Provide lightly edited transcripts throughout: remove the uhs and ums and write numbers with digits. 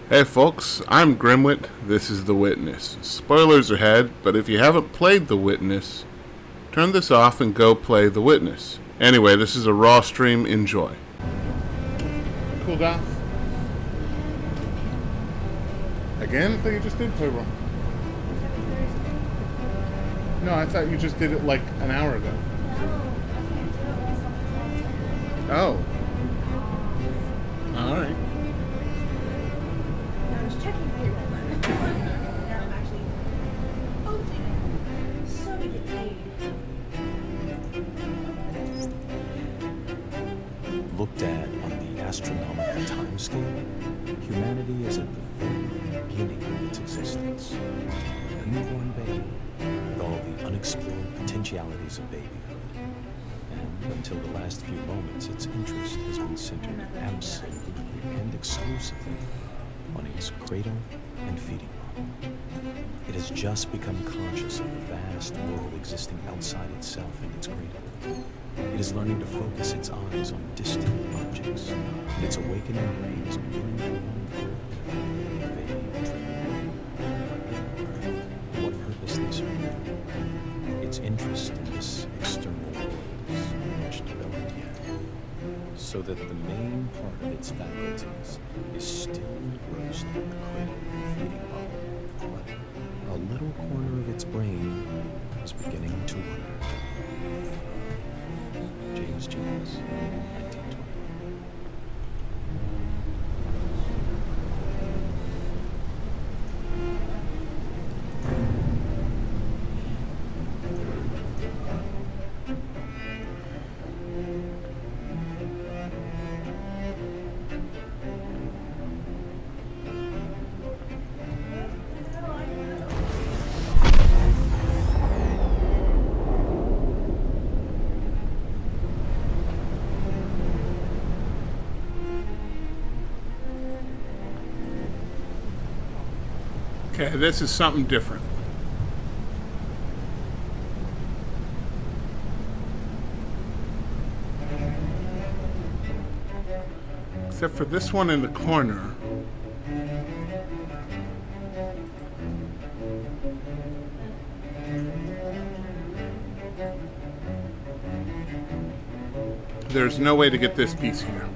Hey folks, I'm Grimwit. This is The Witness. Spoilers ahead, but if you haven't played The Witness, turn this off and go play The Witness. Anyway, this is a raw stream. Enjoy. Cool down. Again? I thought you just did play raw. No, I thought you just did it like an hour ago. Oh. Alright. I was checking payroll then. Now I'm actually opening it so we get paid. Looked at on the astronomical timescale, humanity is at the very beginning of its existence. A newborn baby with all the unexplored potentialities of babyhood. And until the last few moments, its interest has been centered absolutely and exclusively on its cradle and feeding bottle. It has just become conscious of the vast world existing outside itself and its cradle. It is learning to focus its eyes on distant objects, and its awakening brain is beginning to wonder, vague dream, what purpose they serve. Its interest in this external world is not much developed yet, so that the main part of its faculties is still engrossed in the cradle and feeding bottle. But a little corner of its brain is beginning to wonder. James Jones, 1920. Okay, this is something different. Except for this one in the corner. There's no way to get this piece here.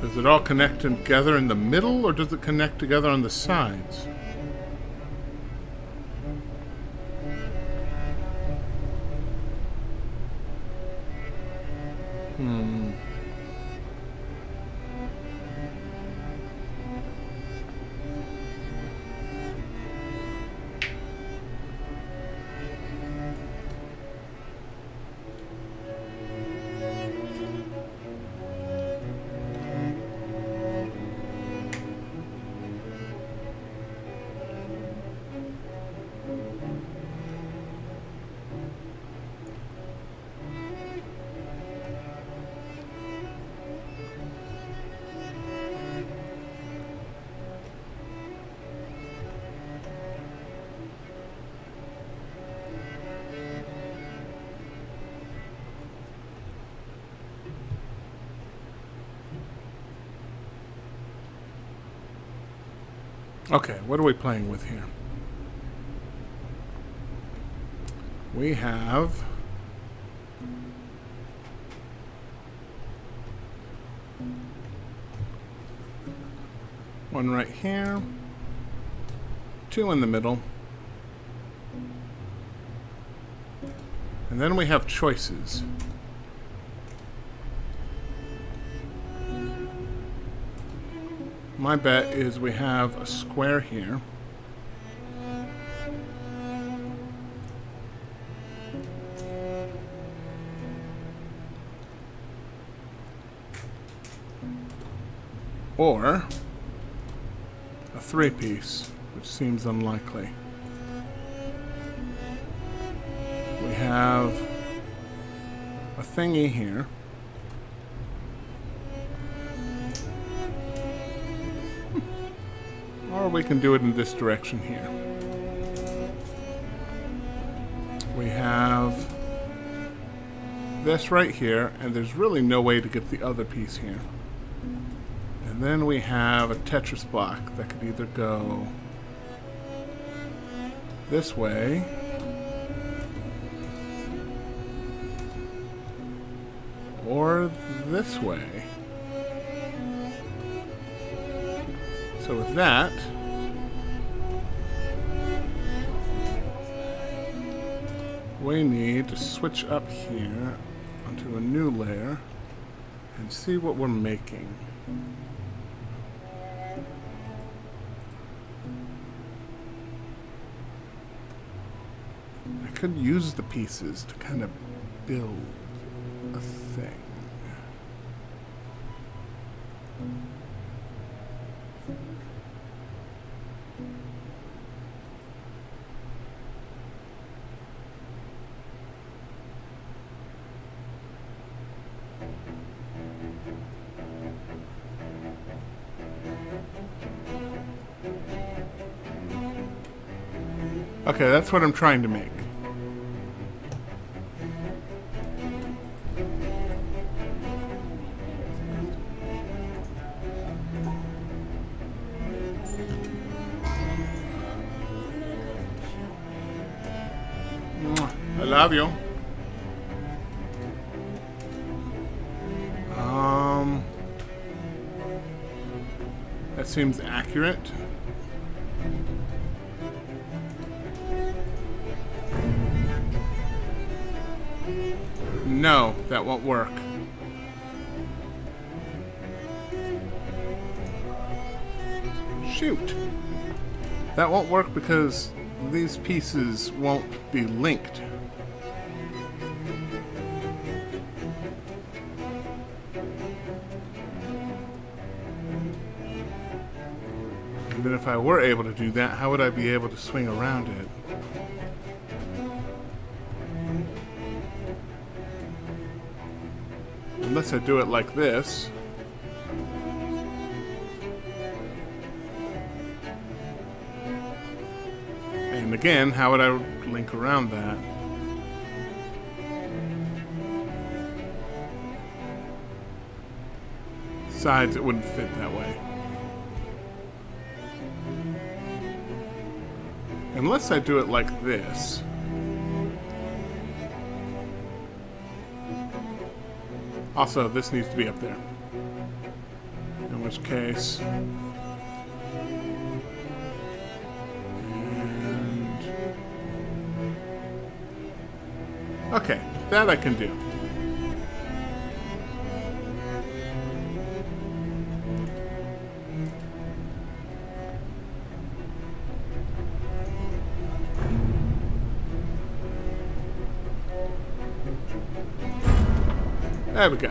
Does it all connect together in the middle, or does it connect together on the sides? Okay, what are we playing with here? We have one right here, two in the middle, and then we have choices. my bet is we have a square here. Or a three-piece, which seems unlikely. We have a thingy here. Or we can do it in this direction here. We have this right here, and there's really no way to get the other piece here. And then we have a Tetris block that could either go this way or this way. So with that, we need to switch up here onto a new layer and see what we're making. I could use the pieces to kind of build a thing. Okay, that's what I'm trying to make. I love you. That seems accurate. No, that won't work. Shoot. That won't work because these pieces won't be linked. Even if I were able to do that, how would I be able to swing around it? Unless I do it like this. And again, how would I link around that? Sides, it wouldn't fit that way. Unless I do it like this. Also, this needs to be up there. In which case... Okay, that I can do. There we go.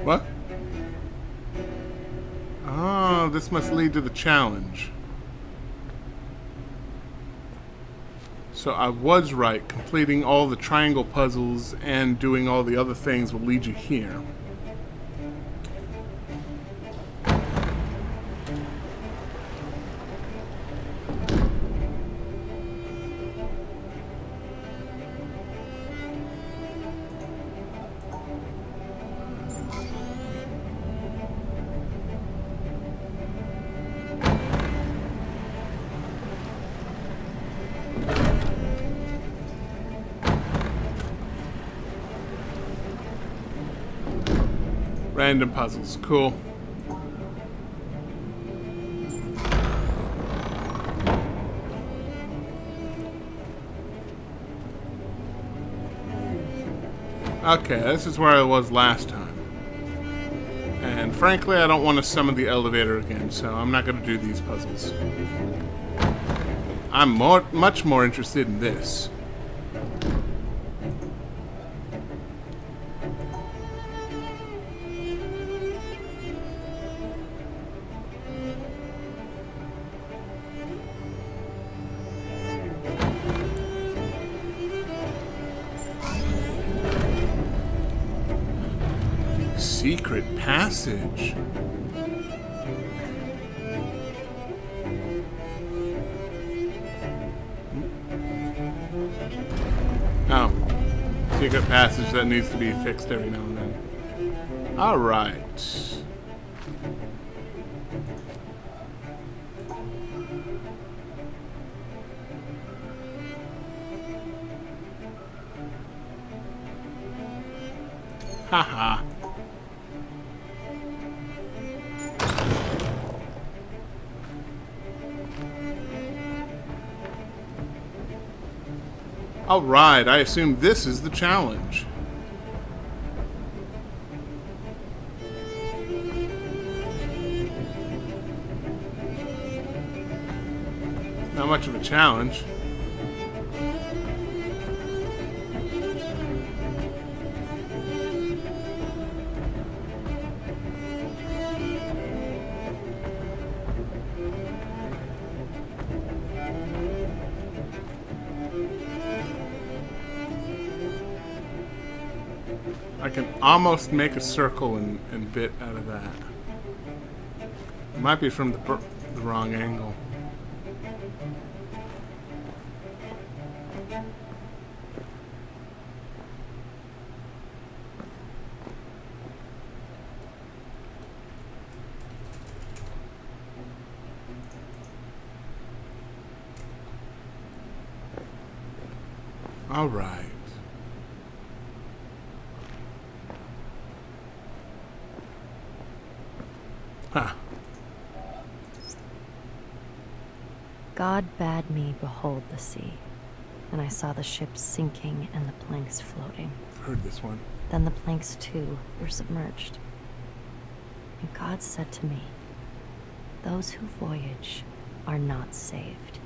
What? Oh, this must lead to the challenge. So I was right. Completing all the triangle puzzles and doing all the other things will lead you here. Random puzzles, cool. Okay, this is where I was last time. And frankly, I don't want to summon the elevator again, so I'm not going to do these puzzles. I'm much more interested in this. Secret passage. Oh. Secret passage that needs to be fixed every now and then. Alright. Haha. Alright, I assume this is the challenge. Not much of a challenge. I can almost make a circle and bit out of that. It might be from the wrong angle. All right. Huh. God bade me behold the sea, and I saw the ships sinking and the planks floating. Heard this one. Then the planks too were submerged. And God said to me, "Those who voyage are not saved."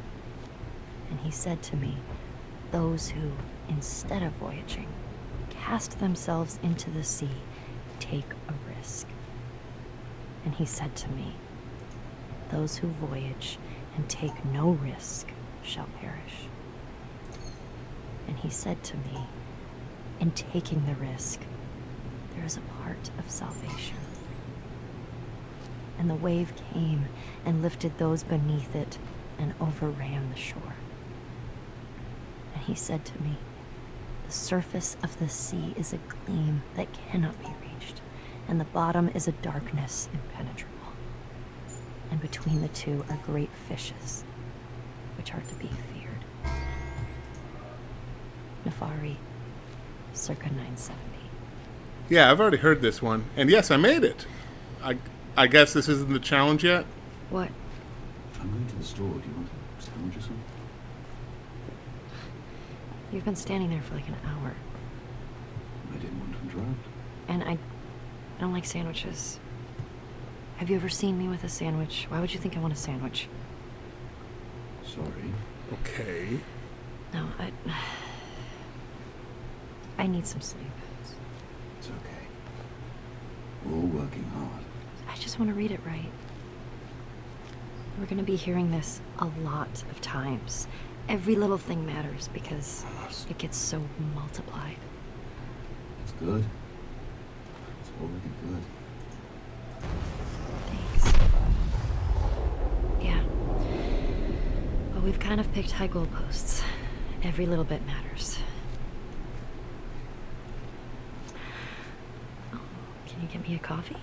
And he said to me, "Those who, instead of voyaging, cast themselves into the sea, take a risk." And he said to me, "Those who voyage and take no risk shall perish." And he said to me, "In taking the risk, there is a part of salvation." And the wave came and lifted those beneath it and overran the shore. And he said to me, "The surface of the sea is a gleam that cannot be reached, and the bottom is a darkness impenetrable. And between the two are great fishes, which are to be feared." Nefari, circa 970. Yeah, I've already heard this one. And yes, I made it. I guess this isn't the challenge yet? What? I'm going to the store. Do you want a sandwich or something? You've been standing there for like an hour. I didn't want to interrupt. And I don't like sandwiches. Have you ever seen me with a sandwich? Why would you think I want a sandwich? Sorry. Okay. No, I need some sleep. It's okay. We're all working hard. I just want to read it right. We're going to be hearing this a lot of times. Every little thing matters because it gets so multiplied. It's good. It's already good. Thanks. Yeah. But we've kind of picked high goalposts. Every little bit matters. Oh, can you get me a coffee?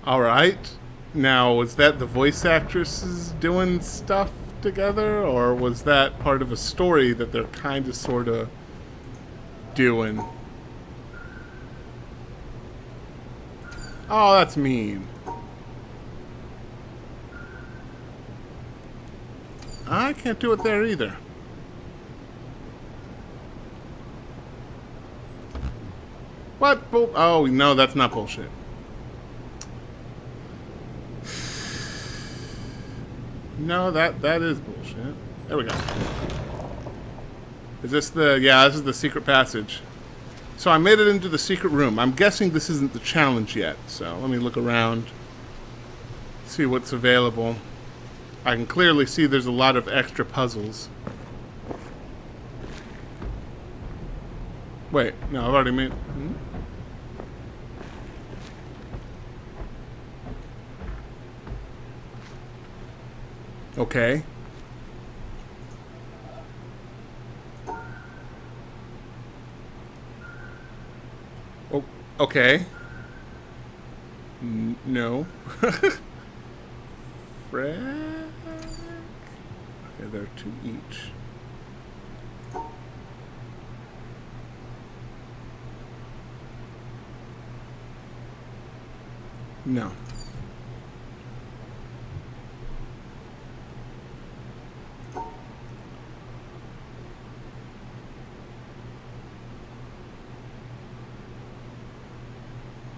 All right. Now, was that the voice actresses doing stuff together, or was that part of a story that they're kind of, sort of doing? Oh, that's mean. I can't do it there either. What? Oh, no, that's not bullshit. No, that is bullshit. There we go. Is this the... Yeah, this is the secret passage. So I made it into the secret room. I'm guessing this isn't the challenge yet. So let me look around. See what's available. I can clearly see there's a lot of extra puzzles. Wait, no, I've already made... Okay. Oh, okay. No. Frack. Okay, there are 2 each. No.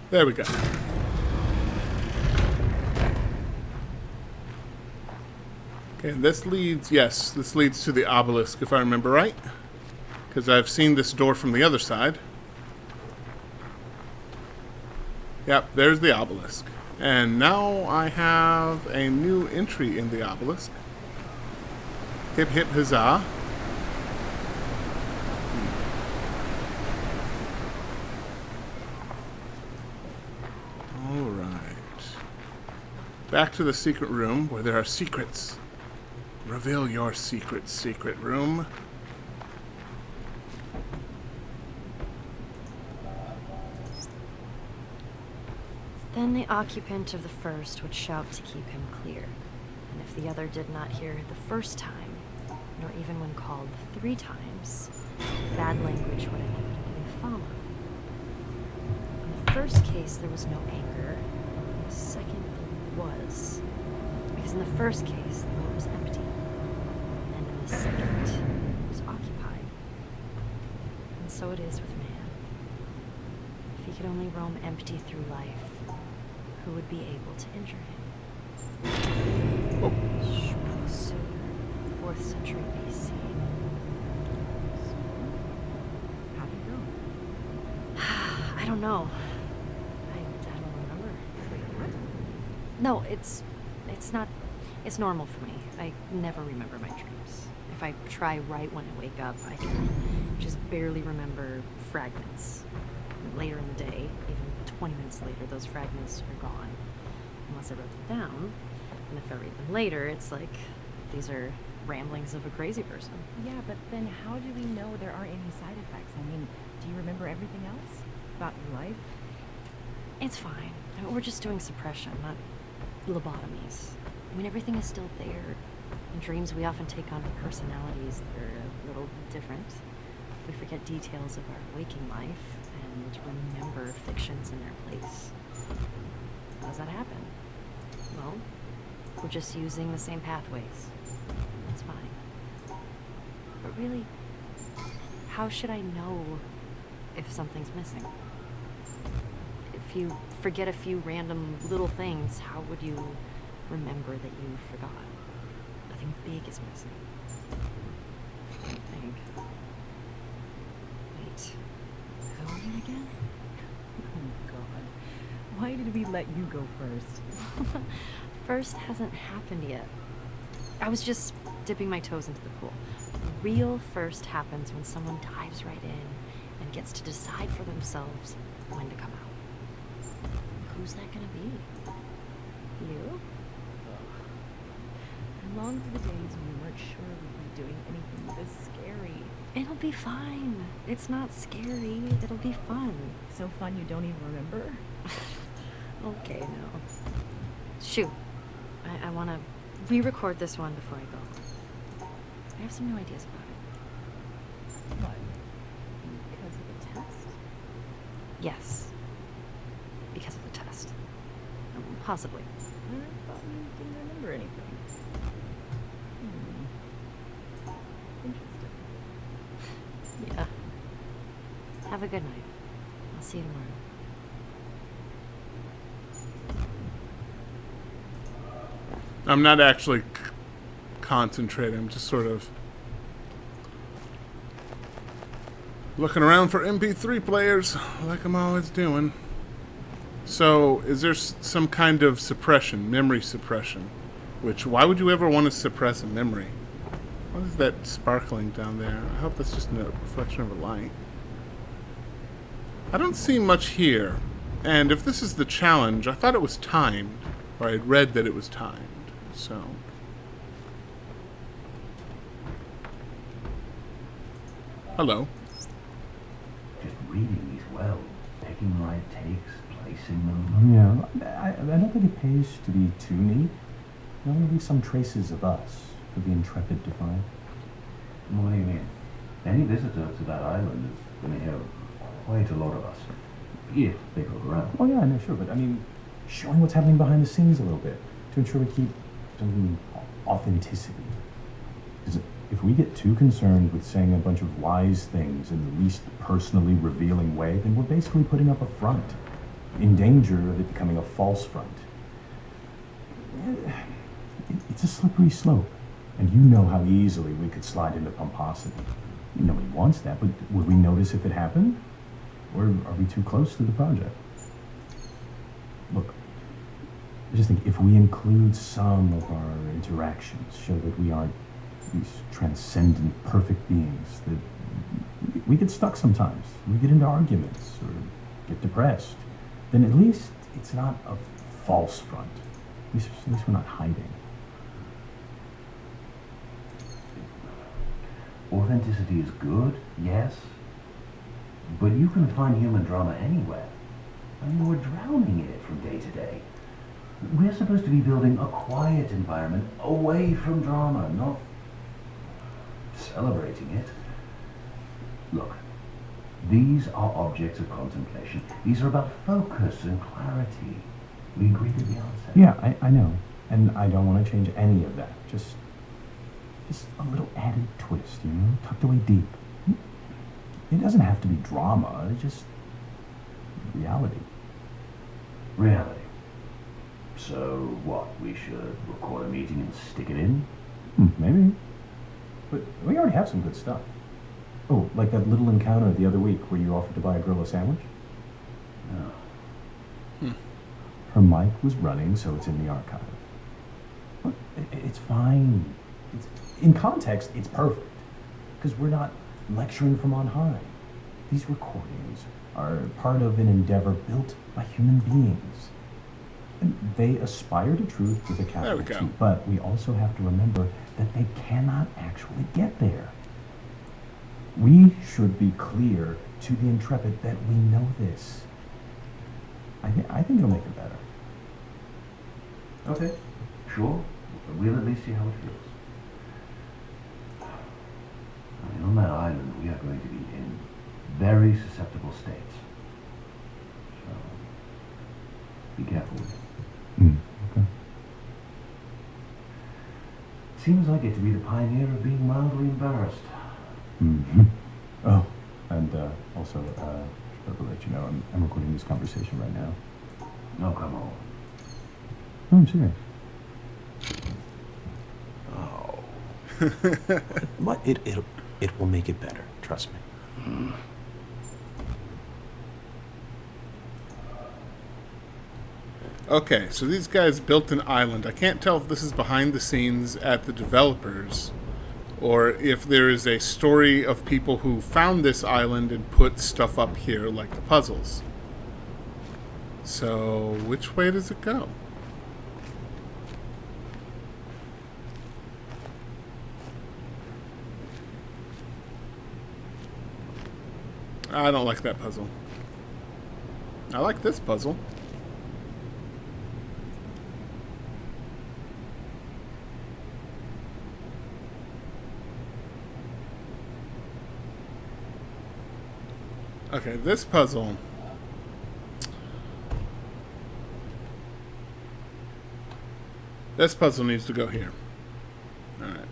There we go. Okay, this leads, yes, this leads to the obelisk, if I remember right. Because I've seen this door from the other side. Yep, there's the obelisk. And now I have a new entry in the obelisk. Hip hip huzzah. Back to the secret room where there are secrets. Reveal your secret, secret room. Then the occupant of the first would shout to keep him clear. And if the other did not hear the first time, nor even when called 3 times, bad language would inevitably follow. In the first case, there was no anger. In the second, was, because in the first case the boat was empty, and in the second it was occupied. And so it is with man. If he could only roam empty through life, who would be able to injure him? Oh. Sure, 4th century BC. How'd it go? I don't know. I don't remember. No, it's not, it's normal for me. I never remember my dreams. If I try right when I wake up, I can just barely remember fragments. Later in the day, even 20 minutes later, those fragments are gone. Unless I wrote them down. And if I read them later, it's like, these are ramblings of a crazy person. Yeah, but then how do we know there aren't any side effects? I mean, do you remember everything else about your life? It's fine. We're just doing suppression, not lobotomies. I mean, everything is still there. In dreams, we often take on personalities that are a little different. We forget details of our waking life and remember fictions in their place. How does that happen? Well, we're just using the same pathways. That's fine. But really, how should I know if something's missing? If you forget a few random little things, how would you remember that you forgot? Nothing big is missing. I think. Wait. Who are you again? Oh, God. Why did we let you go first? First hasn't happened yet. I was just dipping my toes into the pool. The real first happens when someone dives right in and gets to decide for themselves when to come out. Who's that gonna be? You? I long for the days when we weren't sure we'd be doing anything this scary. It'll be fine. It's not scary. It'll be fun. So fun you don't even remember? Okay, no. Shoot. I want to re-record this one before I go. I have some new ideas about it. What? Because of the test? Yes. Because of the test. Possibly. I thought you didn't remember anything. Interesting. Yeah. Have a good night. I'll See you tomorrow. I'm not actually concentrating. I'm just sort of looking around for MP3 players, like I'm always doing. So, is there some kind of suppression, memory suppression? Which, why would you ever want to suppress a memory? What is that sparkling down there? I hope that's just a reflection of a light. I don't see much here. And if this is the challenge, I thought it was timed. Or I'd read that it was timed. So... Hello. Just reading these well, picking the right takes, placing them. Yeah, I don't think it pays to be too neat. There want to be some traces of us for the Intrepid to find. What do you mean? Any visitor to that island is going to hear quite a lot of us, if they look around. Oh yeah, no, sure, but I mean, showing what's happening behind the scenes a little bit to ensure we keep some authenticity. Because if we get too concerned with saying a bunch of wise things in the least personally revealing way, then we're basically putting up a front, in danger of it becoming a false front. It's a slippery slope, and you know how easily we could slide into pomposity. Nobody wants that, but would we notice if it happened? Or are we too close to the project? Look, I just think if we include some of our interactions, show that we aren't these transcendent, perfect beings, that we get stuck sometimes. We get into arguments or get depressed. Then at least it's not a false front. At least we're not hiding. Authenticity is good, yes, but you can find human drama anywhere. I mean, we're drowning in it from day to day. We're supposed to be building a quiet environment away from drama, not celebrating it. Look, these are objects of contemplation. These are about focus and clarity. We agreed at the outset. Yeah, I know. And I don't want to change any of that. Just a little added twist, you know, tucked away deep. It doesn't have to be drama, it's just reality. Reality. So what, we should record a meeting and stick it in? Maybe. But we already have some good stuff. Oh, like that little encounter the other week where you offered to buy a girl a sandwich? No. Her mic was running, so it's in the archive. Look, it's fine. In context, it's perfect. Because we're not lecturing from on high. These recordings are part of an endeavor built by human beings. And they aspire to truth with a capital There we go. T, but we also have to remember that they cannot actually get there. We should be clear to the Intrepid that we know this. I think it'll make it better. Okay, sure. We'll at least see how it feels. I mean, on that island, we are going to be in very susceptible states. So, be careful with it. Okay. Seems like it to be the pioneer of being mildly embarrassed. Mm-hmm. Oh, and also, just to let you know, I'm recording this conversation right now. No, come on. No, I'm serious. What? It will make it better. Trust me. Okay, so these guys built an island. I can't tell if this is behind the scenes at the developers or if there is a story of people who found this island and put stuff up here like the puzzles. So, which way does it go? I don't like that puzzle. I like this puzzle. Okay, this puzzle. This puzzle needs to go here. Alright.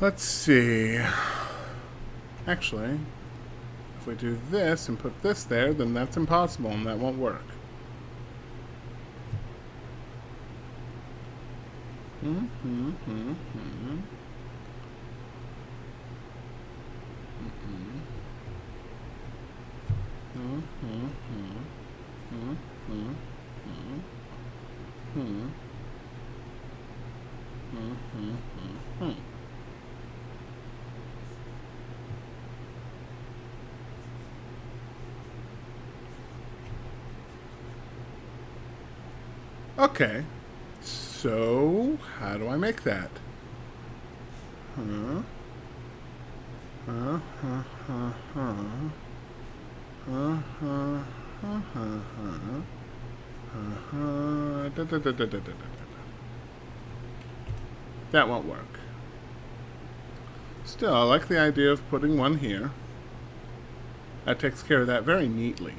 Let's see. Actually, if we do this and put this there, then that's impossible and that won't work. Okay, so how do I make that? That won't work. Still, I like the idea of putting one here. That takes care of that very neatly.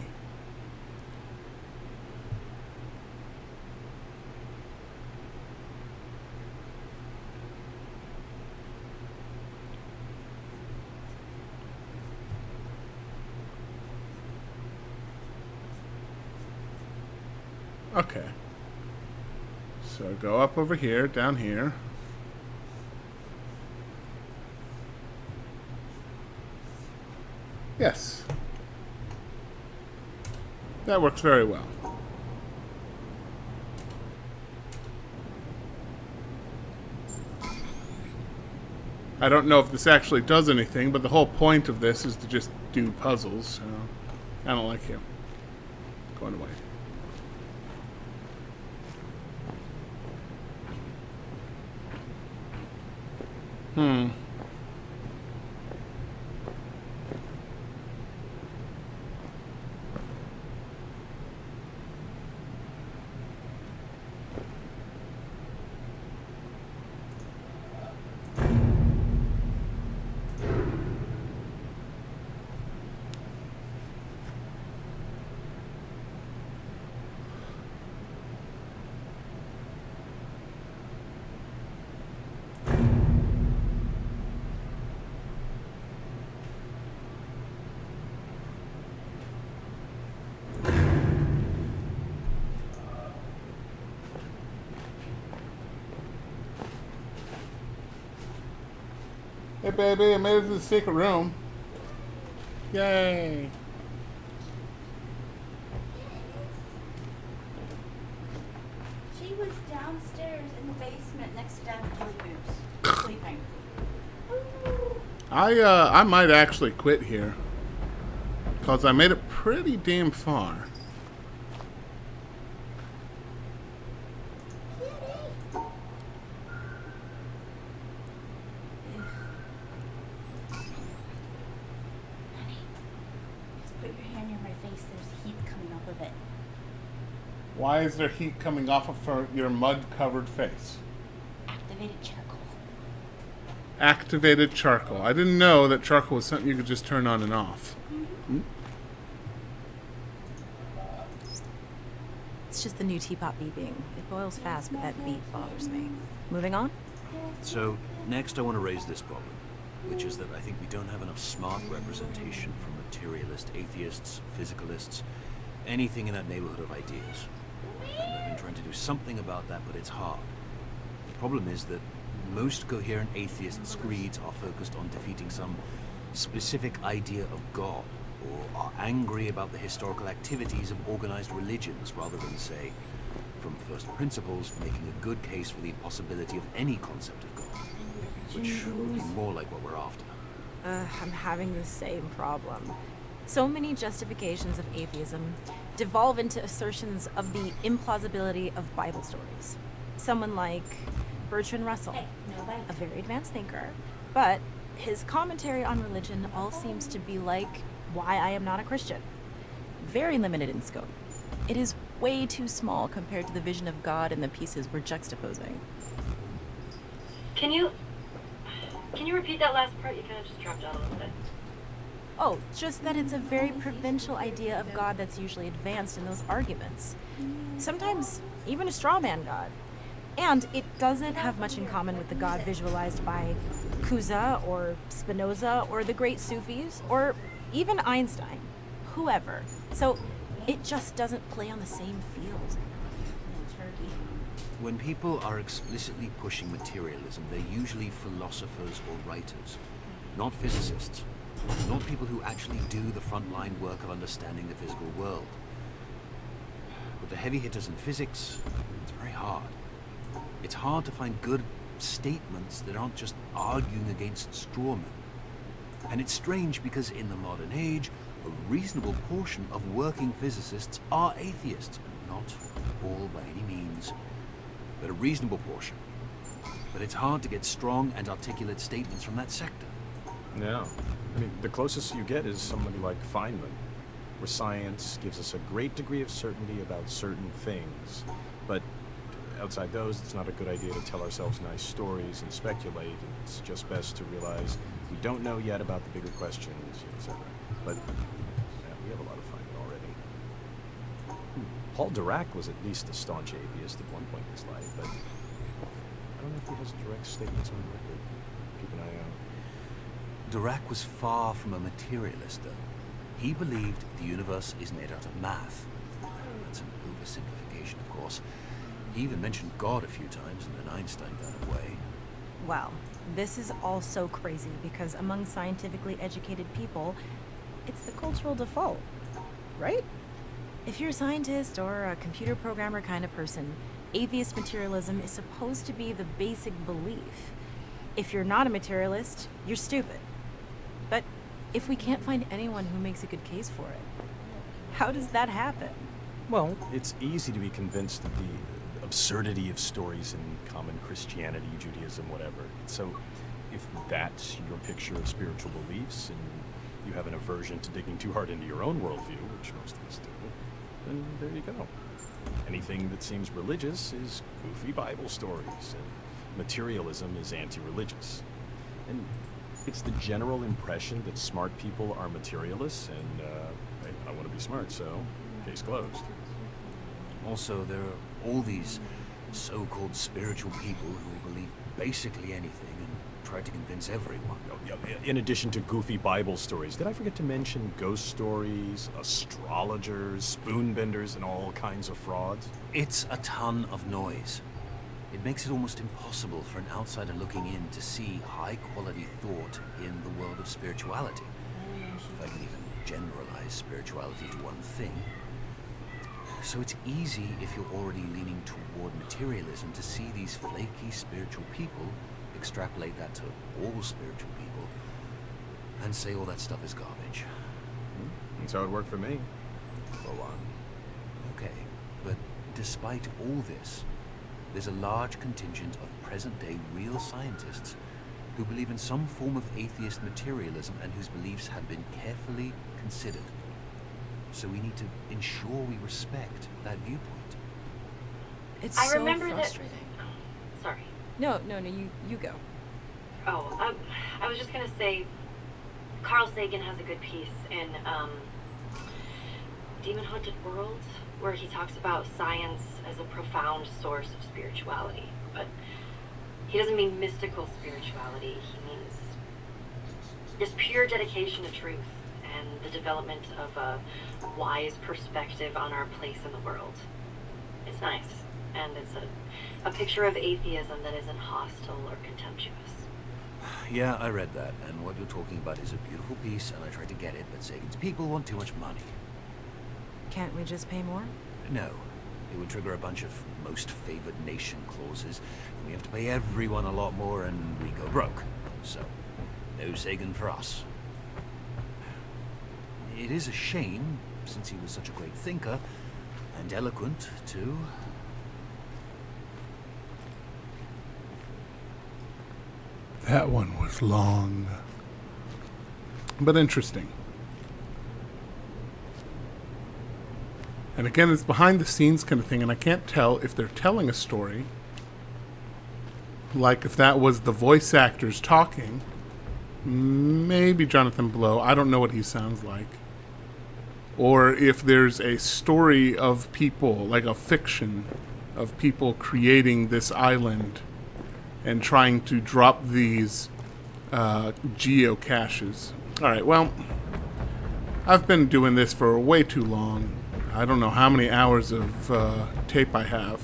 Okay. So go up over here, down here. Yes. That works very well. I don't know if this actually does anything, but the whole point of this is to just do puzzles, so I don't like you. Going away. Hey baby, I made it to the secret room. Yay! She was downstairs in the basement next to Dad's Jelly Boobs, sleeping. I might actually quit here. Because I made it pretty damn far. Why is there heat coming off of your mud-covered face? Activated charcoal. Activated charcoal. I didn't know that charcoal was something you could just turn on and off. Mm-hmm. It's just the new teapot beeping. It boils fast, but that beep bothers me. Moving on? So, next I want to raise this problem, which is that I think we don't have enough smart representation from materialist atheists, physicalists, anything in that neighborhood of ideas. And I've been trying to do something about that, but it's hard. The problem is that most coherent atheists' creeds are focused on defeating some specific idea of God, or are angry about the historical activities of organized religions, rather than, say, from first principles, making a good case for the impossibility of any concept of God, which would be more like what we're after. I'm having the same problem. So many justifications of atheism devolve into assertions of the implausibility of Bible stories. Someone like Bertrand Russell, a very advanced thinker, but his commentary on religion all seems to be like Why I Am Not a Christian. Very limited in scope. It is way too small compared to the vision of God and the pieces we're juxtaposing. Can you repeat that last part? You kind of just dropped out a little bit. Oh, just that it's a very provincial idea of God that's usually advanced in those arguments. Sometimes even a straw man God. And it doesn't have much in common with the God visualized by Cusa or Spinoza or the great Sufis or even Einstein, whoever. So it just doesn't play on the same field. When people are explicitly pushing materialism, they're usually philosophers or writers, not physicists, not people who actually do the frontline work of understanding the physical world. With the heavy hitters in physics, it's very hard. It's hard to find good statements that aren't just arguing against strawmen. And it's strange because in the modern age, a reasonable portion of working physicists are atheists. Not all by any means, but a reasonable portion. But it's hard to get strong and articulate statements from that sector. Yeah. I mean, the closest you get is somebody like Feynman, where science gives us a great degree of certainty about certain things. But outside those, it's not a good idea to tell ourselves nice stories and speculate. It's just best to realize we don't know yet about the bigger questions, etc. But yeah, we have a lot of Feynman already. Paul Dirac was at least a staunch atheist at one point in his life, but I don't know if he has direct statements on record. Keep an eye out. Dirac was far from a materialist, though. He believed the universe is made out of math. That's an oversimplification, of course. He even mentioned God a few times in an Einstein kind of way. Wow, this is all so crazy because among scientifically educated people, it's the cultural default, right? If you're a scientist or a computer programmer kind of person, atheist materialism is supposed to be the basic belief. If you're not a materialist, you're stupid. But if we can't find anyone who makes a good case for it, how does that happen? Well, it's easy to be convinced of the absurdity of stories in common Christianity, Judaism, whatever. So, if that's your picture of spiritual beliefs and you have an aversion to digging too hard into your own worldview, which most of us do, then there you go. Anything that seems religious is goofy Bible stories, and materialism is anti-religious. And it's the general impression that smart people are materialists, and hey, I want to be smart, so case closed. Also, there are all these so-called spiritual people who believe basically anything and try to convince everyone. Oh, yeah, in addition to goofy Bible stories, did I forget to mention ghost stories, astrologers, spoonbenders, and all kinds of frauds? It's a ton of noise. It makes it almost impossible for an outsider looking in to see high-quality thought in the world of spirituality. If I can even generalize spirituality to one thing. So it's easy, if you're already leaning toward materialism, to see these flaky spiritual people, extrapolate that to all spiritual people, and say all that stuff is garbage. That's how it worked for me. For a while. Okay, but despite all this, there's a large contingent of present-day real scientists who believe in some form of atheist materialism and whose beliefs have been carefully considered. So we need to ensure we respect that viewpoint. It's I so remember frustrating. that. Sorry. No, you go. Oh, I was just gonna say, Carl Sagan has a good piece in Demon Haunted World, where he talks about science as a profound source of spirituality. But he doesn't mean mystical spirituality. He means just pure dedication to truth and the development of a wise perspective on our place in the world. It's nice, and it's a picture of atheism that isn't hostile or contemptuous. Yeah, I read that, and what you're talking about is a beautiful piece, and I tried to get it, but Sagan's people want too much money. Can't we just pay more? No. It would trigger a bunch of most favored nation clauses, and we have to pay everyone a lot more, and we go broke. So, no Sagan for us. It is a shame, since he was such a great thinker, and eloquent, too. That one was long, but interesting. And again, it's behind the scenes kind of thing, and I can't tell if they're telling a story, like if that was the voice actors talking, maybe Jonathan Blow, I don't know what he sounds like, or if there's a story of people, like a fiction of people creating this island and trying to drop these geocaches. Alright, well, I've been doing this for way too long. I don't know how many hours of tape I have.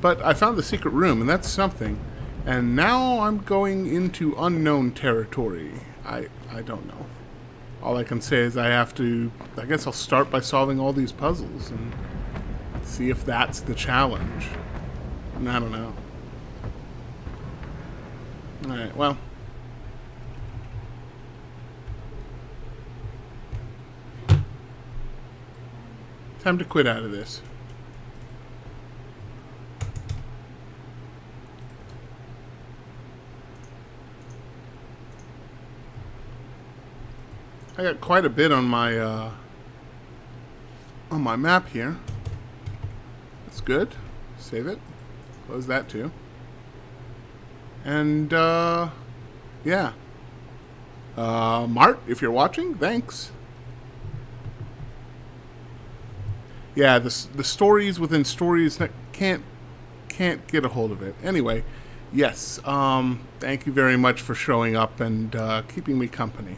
But I found the secret room, and that's something. And now I'm going into unknown territory. I don't know. All I can say is I guess I'll start by solving all these puzzles and see if that's the challenge. And I don't know. Alright, well. Time to quit out of this. I got quite a bit on my map here. That's good. Save it. Close that too. And yeah. Mart, if you're watching, thanks. Yeah, the stories within stories can't get a hold of it. Anyway, yes. Thank you very much for showing up and keeping me company.